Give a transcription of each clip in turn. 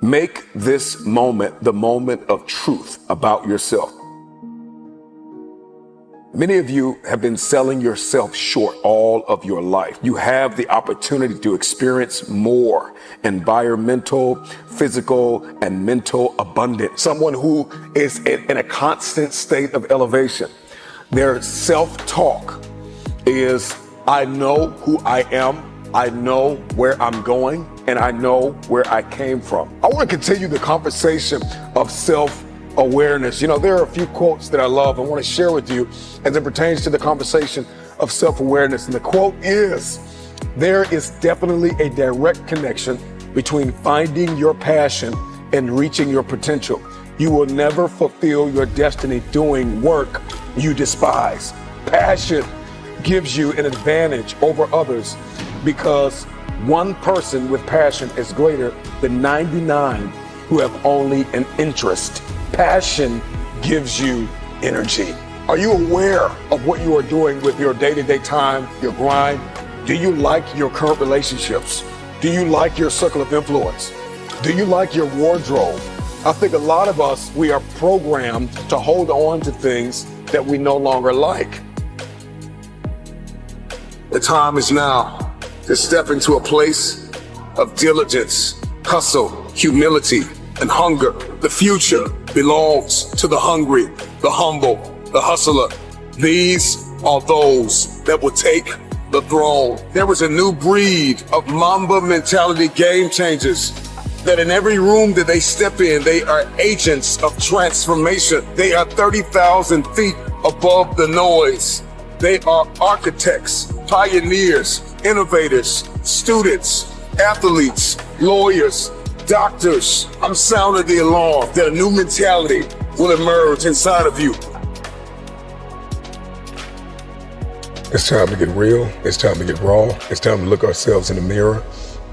Make this moment the moment of truth about yourself. Many of you have been selling yourself short all of your life. You have the opportunity to experience more environmental, physical, and mental abundance. Someone who is in a constant state of elevation. Their self-talk is, I know who I am, I know where I'm going, and I know where I came from. I want to continue the conversation of self-awareness. You know, there are a few quotes that I love I want to share with you as it pertains to the conversation of self-awareness. And the quote is, there is definitely a direct connection between finding your passion and reaching your potential. You will never fulfill your destiny doing work you despise. Passion gives you an advantage over others because one person with passion is greater than 99 who have only an interest. Passion gives you energy. Are you aware of what you are doing with your day-to-day time, your grind? Do you like your current relationships? Do you like your circle of influence? Do you like your wardrobe? I think a lot of us, we are programmed to hold on to things that we no longer like. The time is now to step into a place of diligence, hustle, humility, and hunger. The future belongs to the hungry, the humble, the hustler. These are those that will take the throne. There is a new breed of Mamba mentality game changers that in every room that they step in, they are agents of transformation. They are 30,000 feet above the noise. They are architects, pioneers, innovators, students, athletes, lawyers, doctors. I'm sounding the alarm that a new mentality will emerge inside of you. It's time to get real. It's time to get raw. It's time to look ourselves in the mirror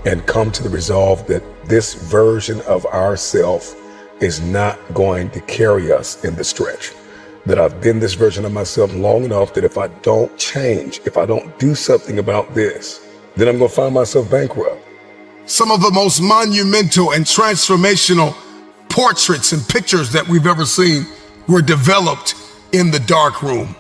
and come to the resolve that this version of ourself is not going to carry us in the stretch. That I've been this version of myself long enough that if I don't change, if I don't do something about this, then I'm going to find myself bankrupt. Some of the most monumental and transformational portraits and pictures that we've ever seen were developed in the dark room.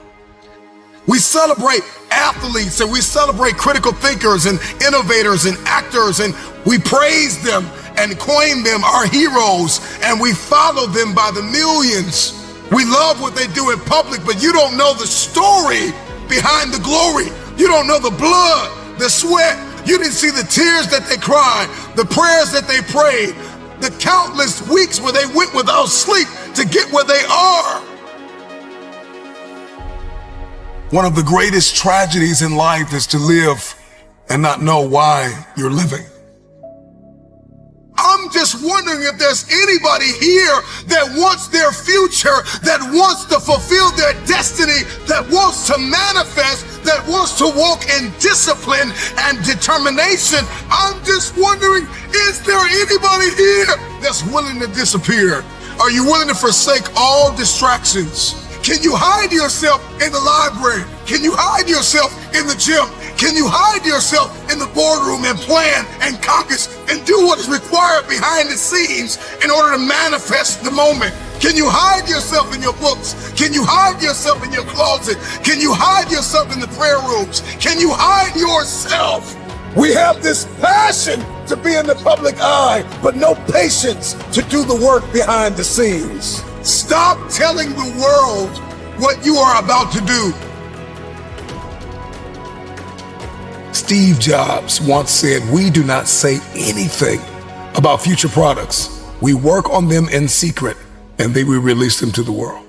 We celebrate athletes and we celebrate critical thinkers and innovators and actors, and we praise them and coin them our heroes, and we follow them by the millions. We love what they do in public, but you don't know the story behind the glory. You don't know the blood, the sweat. You didn't see the tears that they cried, the prayers that they prayed, the countless weeks where they went without sleep to get where they are. One of the greatest tragedies in life is to live and not know why you're living. I'm just wondering if there's anybody here that wants their future, that wants to fulfill their destiny, that wants to manifest, that wants to walk in discipline and determination. I'm just wondering, is there anybody here that's willing to disappear? Are you willing to forsake all distractions? Can you hide yourself in the library? Can you hide yourself in the gym? Can you hide yourself in the boardroom and plan and caucus and do what is required behind the scenes in order to manifest the moment? Can you hide yourself in your books? Can you hide yourself in your closet? Can you hide yourself in the prayer rooms? Can you hide yourself? We have this passion to be in the public eye, but no patience to do the work behind the scenes. Stop telling the world what you are about to do. Steve Jobs once said, "We do not say anything about future products. We work on them in secret, and then we release them to the world."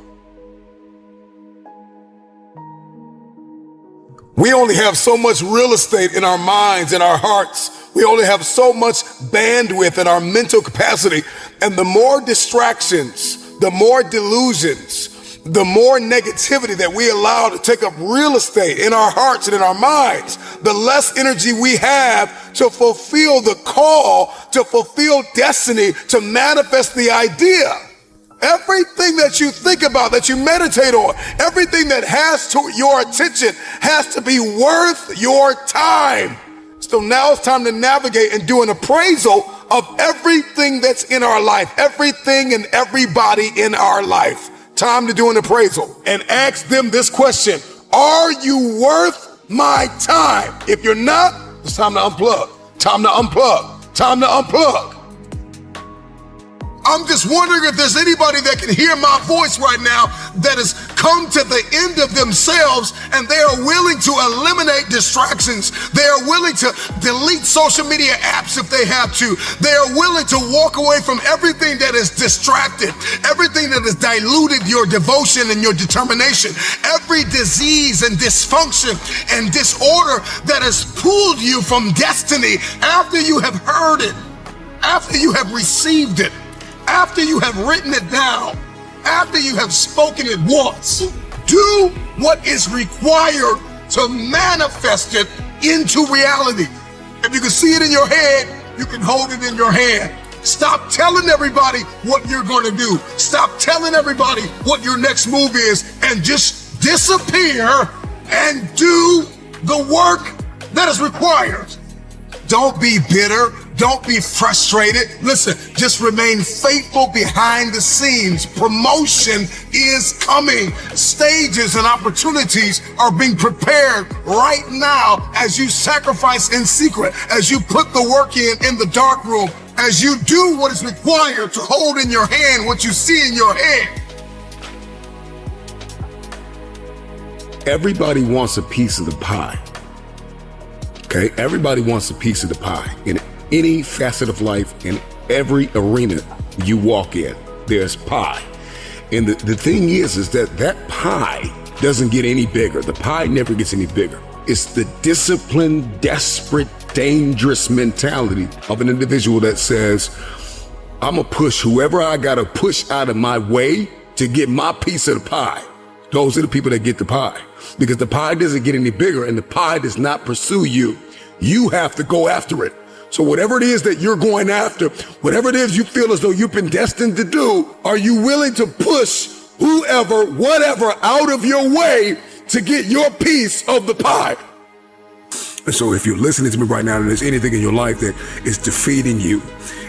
We only have so much real estate in our minds and our hearts. We only have so much bandwidth in our mental capacity. And the more distractions, the more delusions, the more negativity that we allow to take up real estate in our hearts and in our minds, the less energy we have to fulfill the call, to fulfill destiny, to manifest the idea. Everything that you think about, that you meditate on, everything that has to your attention has to be worth your time. So now it's time to navigate and do an appraisal of everything that's in our life, everything and everybody in our life. Time to do an appraisal and ask them this question: are you worth my time? If you're not, it's time to unplug. Time to unplug. Time to unplug. I'm just wondering if there's anybody that can hear my voice right now that has come to the end of themselves and they are willing to eliminate distractions. They are willing to delete social media apps if they have to. They are willing to walk away from everything that is distracted, everything that has diluted your devotion and your determination, every disease and dysfunction and disorder that has pulled you from destiny after you have heard it, after you have received it, after you have written it down, after you have spoken it once. Do what is required to manifest it into reality. If you can see it in your head, you can hold it in your hand. Stop telling everybody what you're going to do. Stop telling everybody what your next move is, and just disappear and do the work that is required. Don't be bitter. Don't be frustrated. Listen, just remain faithful behind the scenes. Promotion is coming. Stages and opportunities are being prepared right now as you sacrifice in secret, as you put the work in the dark room, as you do what is required to hold in your hand what you see in your head. Everybody wants a piece of the pie. Okay? Everybody wants a piece of the pie. In any facet of life, in every arena you walk in, there's pie. And the thing is that pie doesn't get any bigger. The pie never gets any bigger. It's the disciplined, desperate, dangerous mentality of an individual that says, I'm gonna push whoever I gotta push out of my way to get my piece of the pie. Those are the people that get the pie, because the pie doesn't get any bigger and the pie does not pursue you. You have to go after it. So whatever it is that you're going after, whatever it is you feel as though you've been destined to do, are you willing to push whoever, whatever out of your way to get your piece of the pie? And so if you're listening to me right now and there's anything in your life that is defeating you,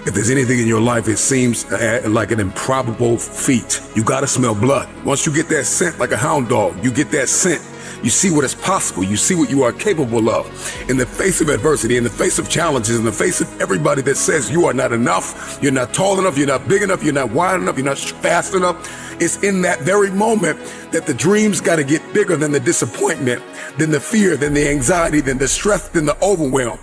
if there's anything in your life it seems like an improbable feat, you gotta smell blood. Once you get that scent like a hound dog, you get that scent, you see what is possible. You see what you are capable of. In the face of adversity, in the face of challenges, in the face of everybody that says you are not enough, you're not tall enough, you're not big enough, you're not wide enough, you're not fast enough. It's in that very moment that the dreams got to get bigger than the disappointment, than the fear, than the anxiety, than the stress, than the overwhelm.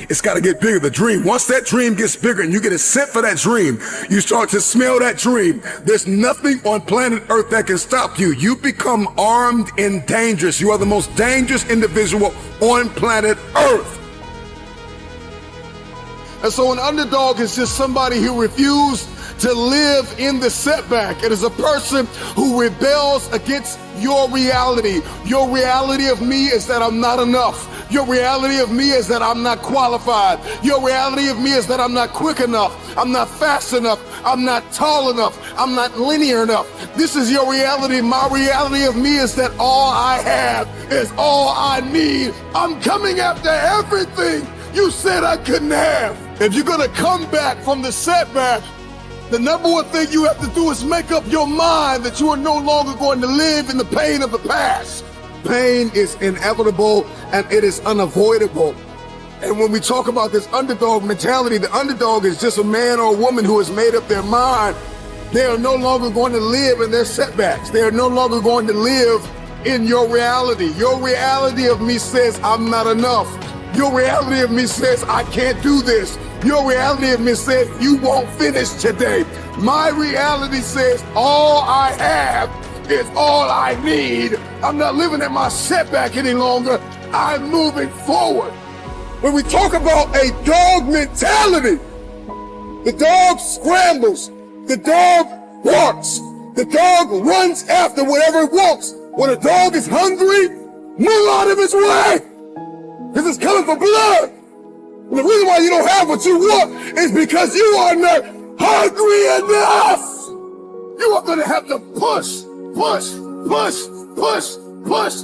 It's got to get bigger, the dream. Once that dream gets bigger and you get a scent for that dream, you start to smell that dream. There's nothing on planet Earth that can stop you. You become armed and dangerous. You are the most dangerous individual on planet Earth. And so an underdog is just somebody who refused to live in the setback. It is a person who rebels against your reality. Your reality of me is that I'm not enough. Your reality of me is that I'm not qualified. Your reality of me is that I'm not quick enough. I'm not fast enough. I'm not tall enough. I'm not linear enough. This is your reality. My reality of me is that all I have is all I need. I'm coming after everything you said I couldn't have. If you're gonna come back from the setback, the number one thing you have to do is make up your mind that you are no longer going to live in the pain of the past. Pain is inevitable and it is unavoidable. And when we talk about this underdog mentality, the underdog is just a man or a woman who has made up their mind. They are no longer going to live in their setbacks. They are no longer going to live in your reality. Your reality of me says I'm not enough. Your reality of me says I can't do this. Your reality of me says you won't finish today. My reality says all I have is all I need. I'm not living in my setback any longer. I'm moving forward. When we talk about a dog mentality, the dog scrambles, the dog barks, the dog runs after whatever it wants. When a dog is hungry, move out of his way, because it's coming for blood. And the reason why you don't have what you want is because you are not hungry enough. You are going to have to push, push, push, push, push,